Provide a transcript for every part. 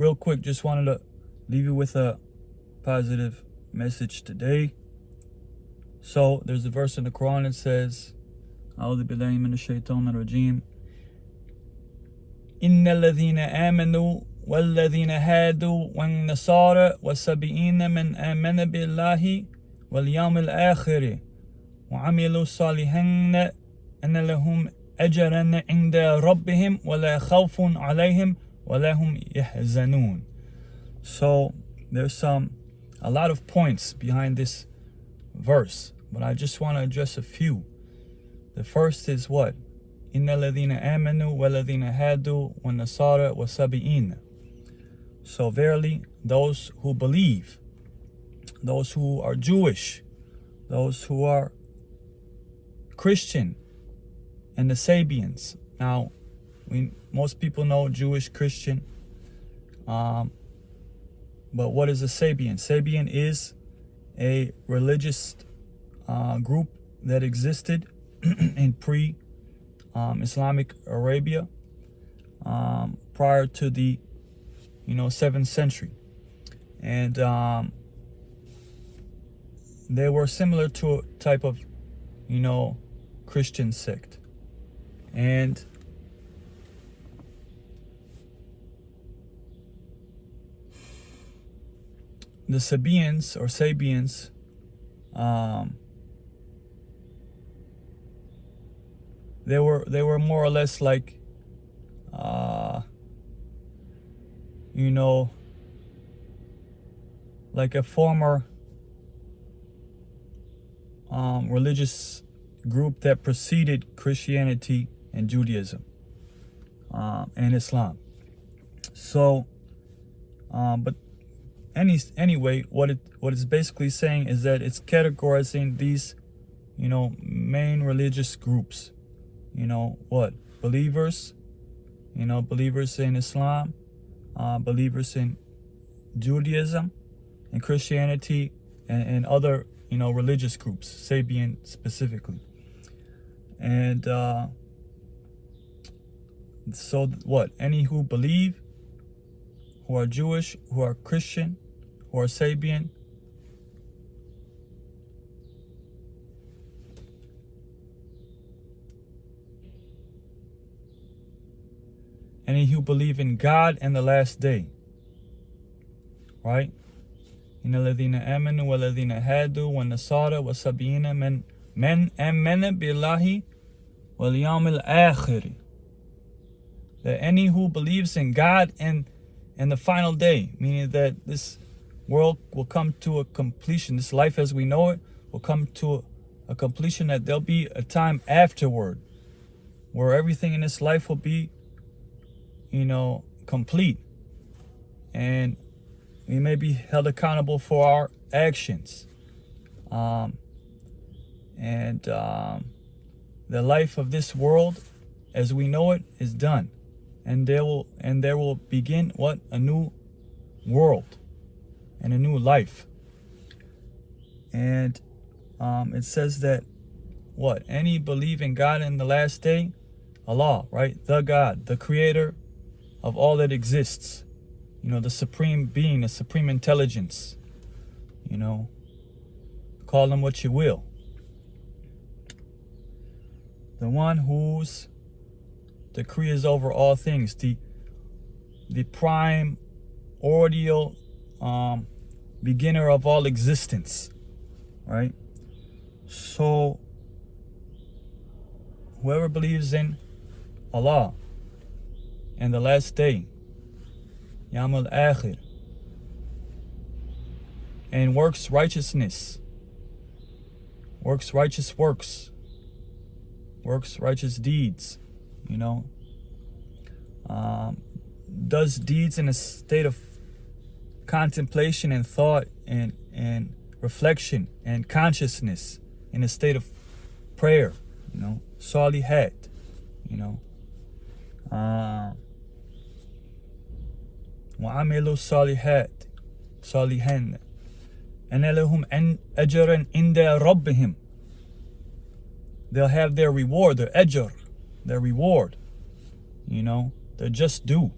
real quick, just wanted to leave you with a positive message today. So there's a verse in the Quran that says, أعوذ بالله من الشيطان الرجيم إن الذين آمنوا والذين هادوا والنصارى والسبيين من آمن بالله واليوم الآخر وعملوا صالحا أن لهم أجرا عند ربهم ولا خوف عليهم ولا هم يحزنون. So there's a lot of points behind this verse, but I just want to address a few. The first is what? إِنَّ الَّذِينَ آمَنُوا وَالَّذِينَ هَادُوا وَالنَّصَارَى وَالسَّبِئِينَ. So verily, those who believe, those who are Jewish, those who are Christian, and the Sabians. Now, most people know Jewish, Christian, but what is a Sabian? Sabian is a religious group that existed in pre-Islamic Arabia prior to the 7th century, and they were similar to a type of Christian sect. And the Sabians they were more or less like like a former religious group that preceded Christianity and Judaism and Islam. So but anyway, what it's basically saying is that it's categorizing these main religious groups. What? Believers, believers in Islam, believers in Judaism and Christianity, and other religious groups, Sabian specifically. And so what? Any who believe, who are Jewish, who are Christian, who are Sabian, any who believe in God and the last day, right? إن الذين آمنوا والذين هادوا والنصارى والسبيين من آمن بالله واليوم الآخر. That any who believes in God and the final day, meaning that this world will come to a completion, this life as we know it will come to a completion, that there'll be a time afterward where everything in this life will be complete, and we may be held accountable for our actions, and the life of this world as we know it is done, and there will begin what? A new world and a new life. And it says that what? Any believe in God in the last day, Allah, right? The God, the creator of all that exists, the supreme being, the supreme intelligence, call him what you will, the one whose decree is over all things, the primordial beginner of all existence, right? So whoever believes in Allah and the last day, Yawm al-Akhir, and works righteousness, works righteous works, works righteous deeds, does deeds in a state of contemplation and thought and reflection and consciousness, in a state of prayer, salihat, وعملوا الصالحات صالحين أن لهم أجرا عند ربهم. They'll have their reward, their ajr, their reward, their just due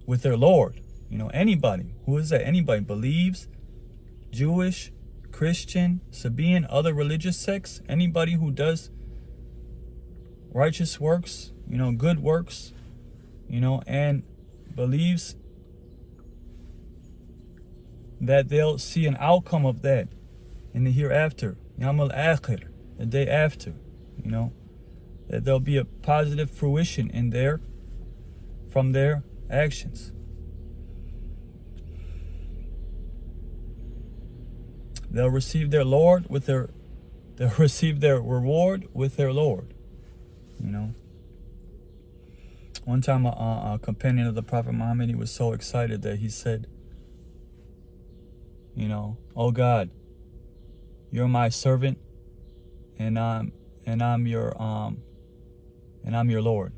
with their Lord. Anybody. Who is that? Anybody believes, Jewish, Christian, Sabaean, other religious sects, anybody who does righteous works, good works, and believes that they'll see an outcome of that in the hereafter, Yawm al-Akhir, the day after, that there'll be a positive fruition from their actions. They'll receive their Lord they'll receive their reward with their Lord. One time a companion of the Prophet Muhammad, he was so excited that he said, "Oh God, you're my servant, and I'm your Lord."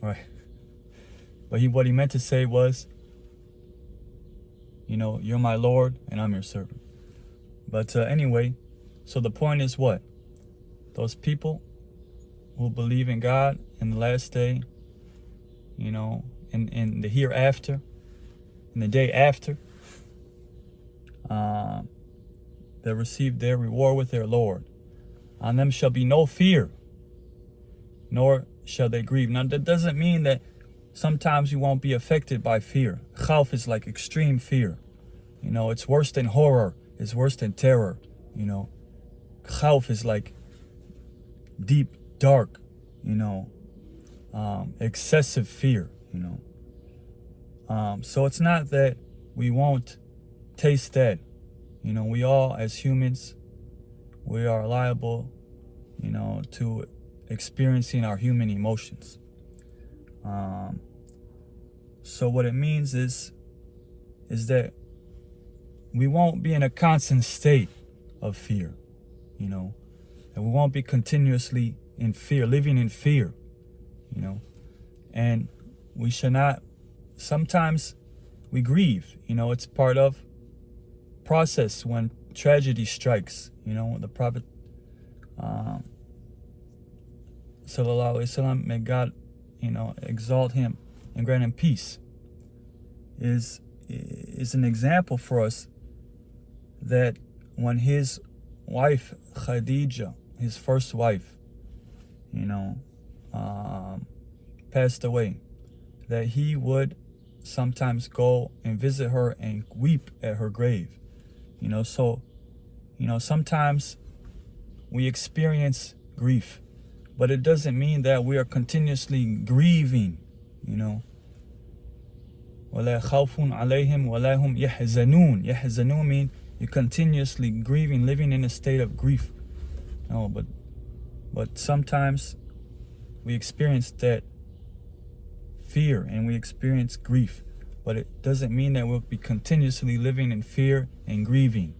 Right. But what he meant to say was, you're my Lord and I'm your servant. But anyway, so the point is what? Those people who believe in God in the last day, in the hereafter, in the day after, they receive their reward with their Lord. On them shall be no fear, nor shall they grieve. Now, that doesn't mean that sometimes you won't be affected by fear. Khawf is like extreme fear. It's worse than horror. It's worse than terror. Khawf is like deep, dark, excessive fear, So it's not that we won't taste that. We all, as humans, we are liable, to experiencing our human emotions. So what it means is that we won't be in a constant state of fear, and we won't be continuously in fear, living in fear, and we should not. Sometimes we grieve, it's part of process when tragedy strikes. The Prophet sallallahu alaihi wasallam, may God exalt him and grant him peace, is an example for us that when his wife Khadija, his first wife, passed away, that he would sometimes go and visit her and weep at her grave. Sometimes we experience grief, but it doesn't mean that we are continuously grieving, وَلَا خَوْفٌ عَلَيْهِمْ وَلَا هُمْ يَحْزَنُونَ. يَحْزَنُونَ mean you're continuously grieving, living in a state of grief. No, but sometimes we experience that fear and we experience grief, but it doesn't mean that we'll be continuously living in fear and grieving.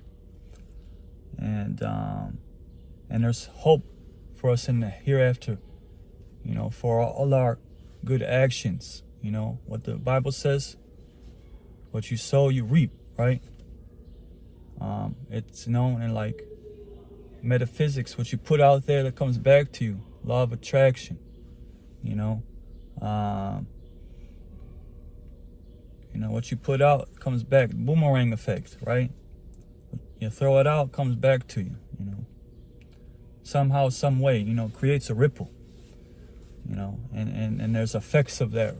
And there's hope for us in the hereafter, for all our good actions. What the Bible says, what you sow, you reap, right? It's known in like metaphysics, what you put out there, that comes back to you. Law of attraction, what you put out comes back. Boomerang effect, right? You throw it out, comes back to you, somehow, some way, creates a ripple, and there's effects of that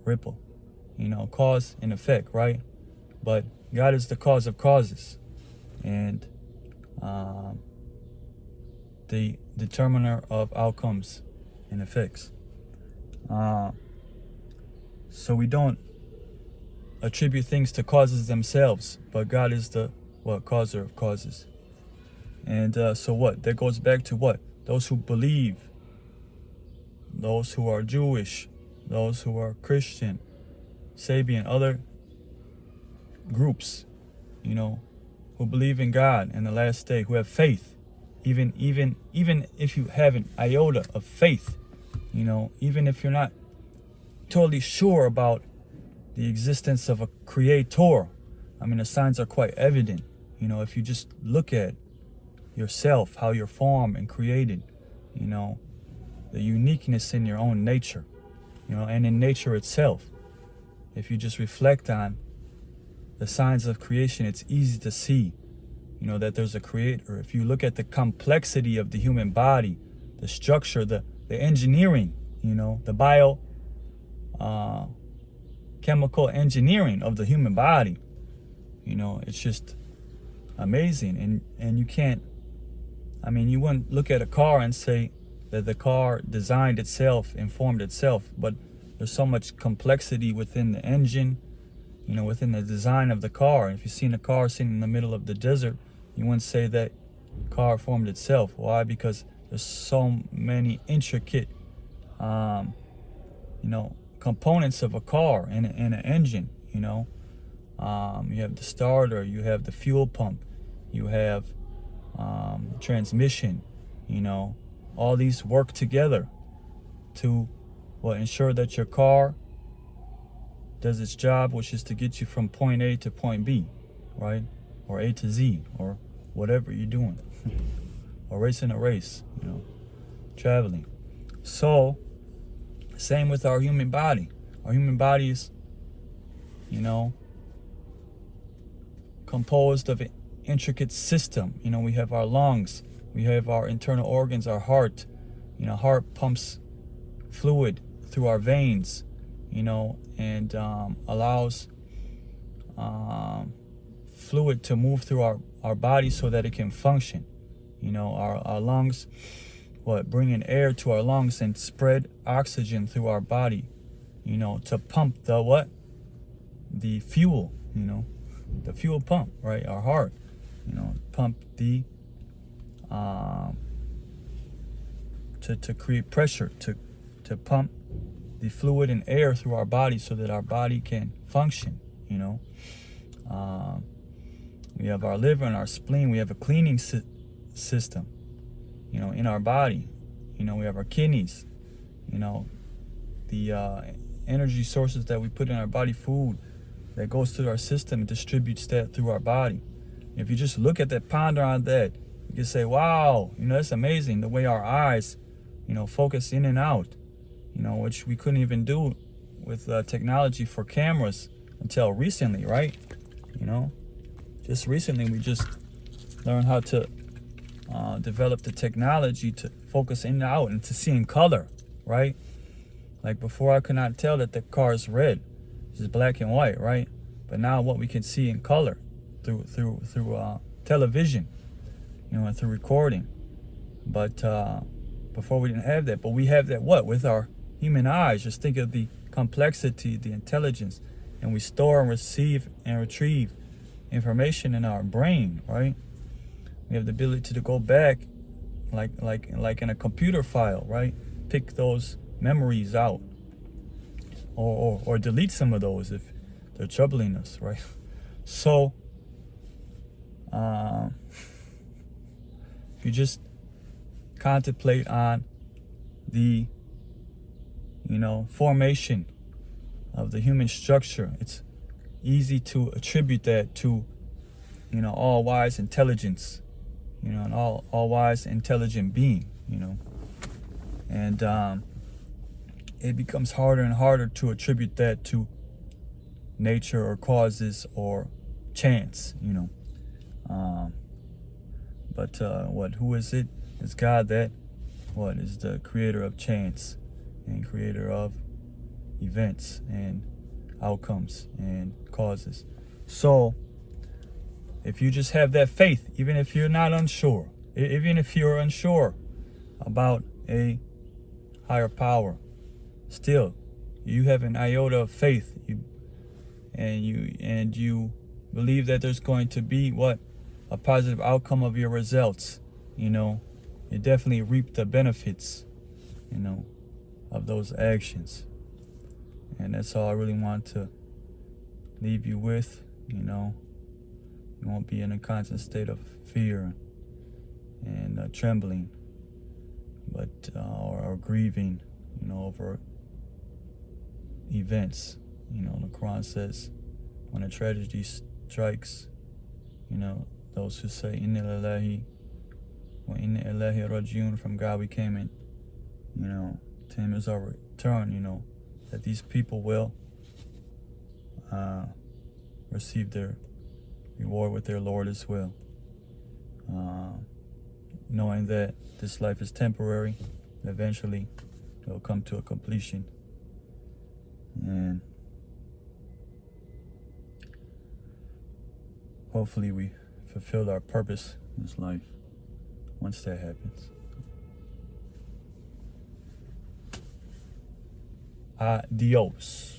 ripple, cause and effect, right? But God is the cause of causes, and the determiner of outcomes and effects. So we don't attribute things to causes themselves, but God is the causer of causes. And so what? That goes back to what? Those who believe, those who are Jewish, those who are Christian, Sabaean, other groups, who believe in God and the last day, who have faith, even if you have an iota of faith, even if you're not totally sure about the existence of a creator. The signs are quite evident, if you just look at yourself, how you're formed and created, the uniqueness in your own nature, and in nature itself, if you just reflect on the signs of creation, it's easy to see, that there's a creator. If you look at the complexity of the human body, the structure, the engineering, the chemical engineering of the human body, it's just amazing. And you can't, you wouldn't look at a car and say that the car designed itself and formed itself, but there's so much complexity within the engine, within the design of the car. If you've seen a car sitting in the middle of the desert, you wouldn't say that car formed itself. Why? Because there's so many intricate, components of a car and an engine. You have the starter, you have the fuel pump, you have transmission. All these work together to ensure that your car does its job, which is to get you from point A to point B, right? Or A to Z, or whatever you're doing, or racing a race, traveling. So, same with our human body. Our human body is, composed of an intricate system. We have our lungs, we have our internal organs, our heart. Heart pumps fluid through our veins, and allows fluid to move through our body so that it can function. Our lungs, bring in air to our lungs and spread oxygen through our body, to pump the fuel, the fuel pump, right? Our heart, pump the, to create pressure, to pump the fluid and air through our body so that our body can function. We have our liver and our spleen. We have a cleaning system, in our body. We have our kidneys, the energy sources that we put in our body, food that goes through our system and distributes that through our body. If you just look at that, ponder on that, you can say, wow, that's amazing. The way our eyes, focus in and out, which we couldn't even do with technology for cameras until recently, right? Just recently we just learned how to develop the technology to focus in and out and to see in color, right? Like before, I could not tell that the car is red, it's just black and white, right? But now we can see in color through television, and through recording. But before we didn't have that. But we have that with our human eyes. Just think of the complexity, the intelligence, and we store and receive and retrieve information in our brain, right? We have the ability to go back, like in a computer file, right? Pick those memories out, or delete some of those if they're troubling us, right? So, if you just contemplate on the, formation of the human structure, it's easy to attribute that to, all-wise intelligence, an all-wise intelligent being, and it becomes harder and harder to attribute that to nature or causes or chance, but who is it? It's God that is the creator of chance and creator of events and outcomes and causes. So if you just have that faith, even if you're not unsure, even if you're unsure about a higher power, still you have an iota of faith, and you believe that there's going to be a positive outcome of your results. You definitely reap the benefits, of those actions. And that's all I really want to leave you with. You won't be in a constant state of fear and trembling, but or grieving, over events. The Quran says, when a tragedy strikes, those who say Inna lillahi wa inna ilaihi rajiun, from God we came in, to Him is our return. That these people will receive their reward with their Lord as well. Knowing that this life is temporary, eventually it will come to a completion. And hopefully we fulfill our purpose in this life once that happens. Adios.